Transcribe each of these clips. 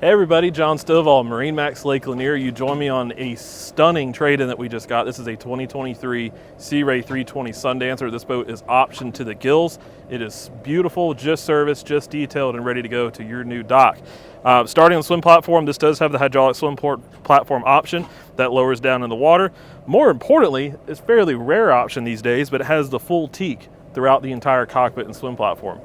Hey everybody, John Stovall, MarineMax Lake Lanier. You join me on a stunning trade-in that we just got. This is a 2023 Sea Ray 320 Sundancer. This boat is optioned to the gills. It is beautiful, just serviced, just detailed, and ready to go to your new dock. Starting on the swim platform, this does have the hydraulic swim platform option that lowers down in the water. More importantly, it's a fairly rare option these days, but it has the full teak throughout the entire cockpit and swim platform.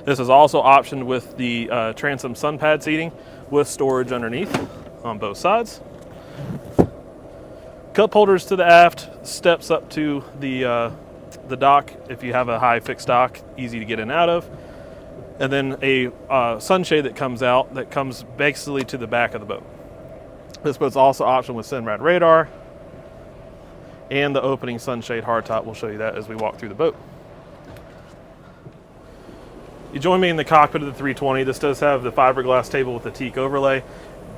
This is also optioned with the transom sun pad seating with storage underneath on both sides. Cup holders to the aft, steps up to the dock if you have a high fixed dock, easy to get in and out of. And then a sunshade that comes out that comes basically to the back of the boat. This boat's also optioned with Simrad radar and the opening sunshade hardtop. We'll show you that as we walk through the boat. You join me in the cockpit of the 320. This does have the fiberglass table with the teak overlay.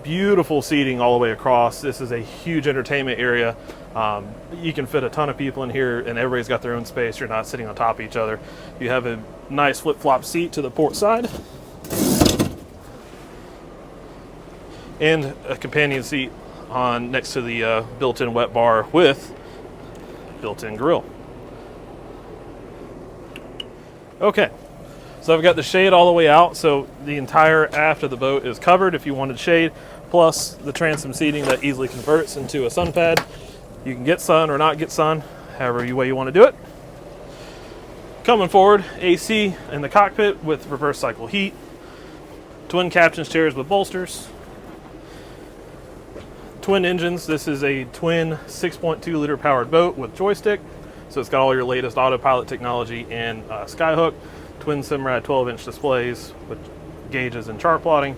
Beautiful seating all the way across. This is a huge entertainment area. You can fit a ton of people in here and everybody's got their own space. You're not sitting on top of each other. You have a nice flip-flop seat to the port side and a companion seat on next to the built-in wet bar with built-in grill. Okay. So I've got the shade all the way out, so the entire aft of the boat is covered if you wanted shade, plus the transom seating that easily converts into a sun pad. You can get sun or not get sun, however way you want to do it. Coming forward, AC in the cockpit with reverse cycle heat, twin captain's chairs with bolsters, twin engines. This is a twin 6.2 liter powered boat with joystick, so it's got all your latest autopilot technology and skyhook. Twin Simrad 12-inch displays with gauges and chart plotting,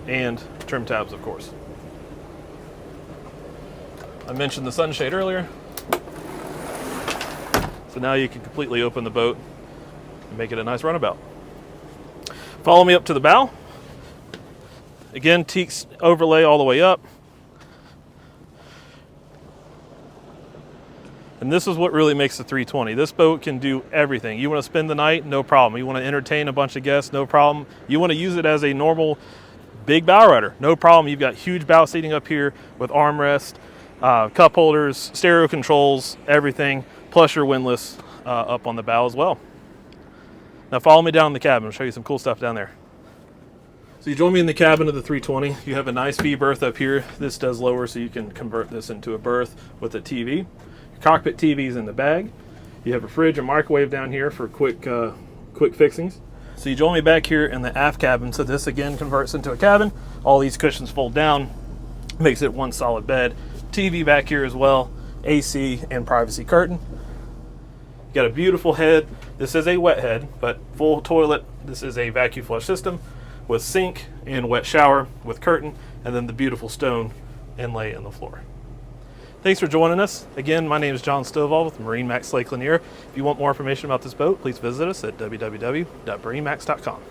and trim tabs, of course. I mentioned the sunshade earlier. So now you can completely open the boat and make it a nice runabout. Follow me up to the bow. Again, teak overlay all the way up. And this is what really makes the 320. This boat can do everything. You want to spend the night? No problem. You want to entertain a bunch of guests? No problem. You want to use it as a normal big bow rider? No problem. You've got huge bow seating up here with armrest, cup holders, stereo controls, everything, plus your windlass up on the bow as well. Now follow me down in the cabin. I'll show you some cool stuff down there. So you join me in the cabin of the 320. You have a nice V berth up here. This does lower so you can convert this into a berth with a TV. Cockpit TV's in the bag. You have a fridge and microwave down here for quick fixings. So you join me back here in the aft cabin. So this again converts into a cabin. All these cushions fold down, makes it one solid bed. TV back here as well, AC and privacy curtain. You got a beautiful head. This is a wet head, but full toilet. This is a vacuum flush system with sink and wet shower with curtain, and then the beautiful stone inlay in the floor. Thanks for joining us. Again, my name is John Stovall with MarineMax Lake Lanier. If you want more information about this boat, please visit us at www.marinemax.com.